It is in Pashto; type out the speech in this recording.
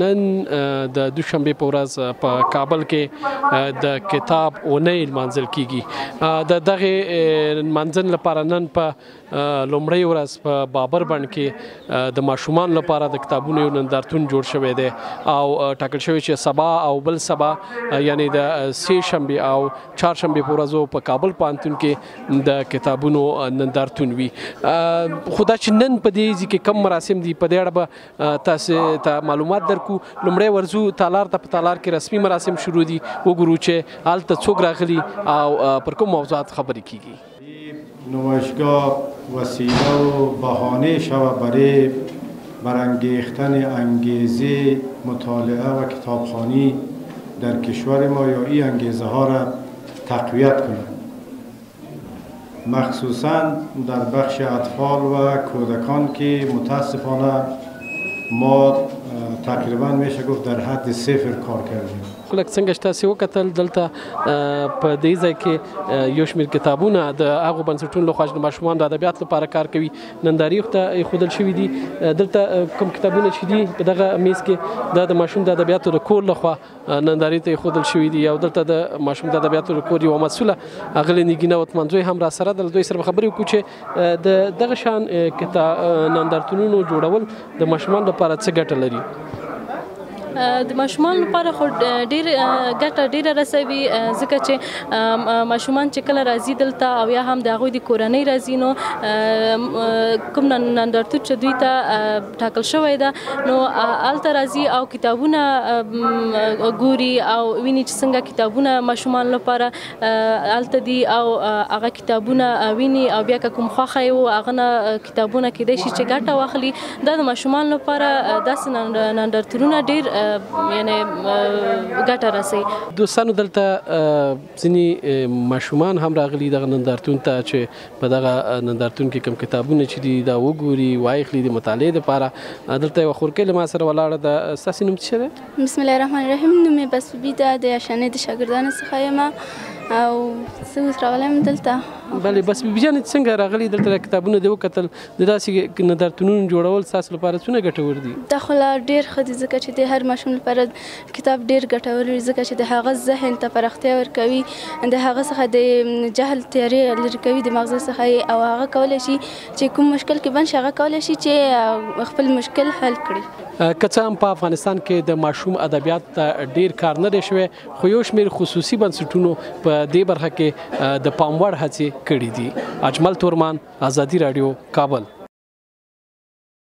نن د دوشنبې په ورځ په کابل کې د کتاب اونۍ لمانځل کیږي. د دغه لمانځنې لپاره نن په لومړۍ ورځ په بابر بڼ کې د ماشومان لپاره د کتابونو یو نندارتون جوړ شوی دی او ټاکل شوی چې سبا او بل سبا یعنی د سې شنبې او چهارشنبې په ورځو په کابل پوهنتون کې د کتابونو نندارتون وي. خو دا چې نن په دې ځای کې کم مراسم دي په دې اړه به تاسو ته معلومات درکو. لومړی ورځو تالار ته په تالار کې رسمي مراسم شروع دي. وګورو چې هلته څوک راغلي او پر کوم موضوعات خبرې کیږي. نمایشگاه وسیله و بهانه شود برای برانگیختن انگیزه مطالعه و کتابخوانی در کشور ما یا این انگیزه ها را تقویت کنند، مخصوصا در بخش اطفال و کودکان که متاسفانه ما تقریبا میشه گفت در حد صفر کار کردیم. لکه څنګه چې تاسو وکتل دلته په دې ځای کې یو شمېر کتابونه د هغو بنسټونو لخوا چې د ماشومانو د ادبیات لپاره کار کوي نندارې ته ایښودل شوي دي. دلته کوم کتابونه چې دي په دغه میز کې دا د ماشوم د ادبیاتو د کور لخوا نندارې ته ایښودل شوي دي او دلته د ماشوم د ادبیاتو د کور یوه مسؤله اغلې نګینه وتمنزوی هم راسره ده. له دوی سره به خبرې وکړو چې د دغه شان نندارتونونو جوړول د ماشومانو لپاره څه ګټه لري. د ماشومان لپاره خو ډېر ګټه ډېره رسوي ځکه چې ماشومان چې کله راځي دلته او یا هم د هغوی د کورنۍ راځي نو کوم نندارتون چې دوی ته ټاکل شوی ده نو هلته راځي او کتابونه ګوري او ویني چې څنګه کتابونه ماشومان لپاره هلته دي او هغه کتابونه ویني او بیا که کوم خوښه یې و هغه نه کتابونه کیدای شي چې ګټه واخلي. دا د ماشومان لپاره داسې نندارتونونه ډېر یعنی ګټه رسوي. دوستانو دلته ځینې ماشومان هم راغلي دغه نندارتون ته چې په دغه نندارتون کې کوم کتابونه چې دي دا وګوري واخلي د مطالعې لپاره. دلته یوه خورکۍ له ما سره ولاړه ده. ستاسې نوم څه دی؟ بسم الله الرحمن الرحیم. نوم مې بسبي ده، د اشانې د شاګردانو څخه یم او زه اوس راغلی یم دلته. بلې بس بیبي جانې څنګه راغلي دلته کتابونه دې وکتل د داسې نندارتونونو جوړول ستاسو لپاره څونه ګټور دي؟ دا خو لا ډېر ښه دي ځکه چې د هر ماشوم لپاره کتاب ډېر ګټور وي ځکه چې د هغه ذهن ته پراختیا ورکوي، د هغه څخه د جهل تیارې لرې کوي د مغزه څخه او هغه کولی شي چې کوم مشکل کې بند شي هغه کولی شي چې خپل مشکل حل کړي. که څه هم په افغانستان کې د ماشوم ادبیات ته ډېر کار نه دی شوی خو یو شمېر خصوصي بنسټونو په دې برخه کې د پام وړ هڅې کړي دي. اجمل تورمان، آزادي راډیو، کابل.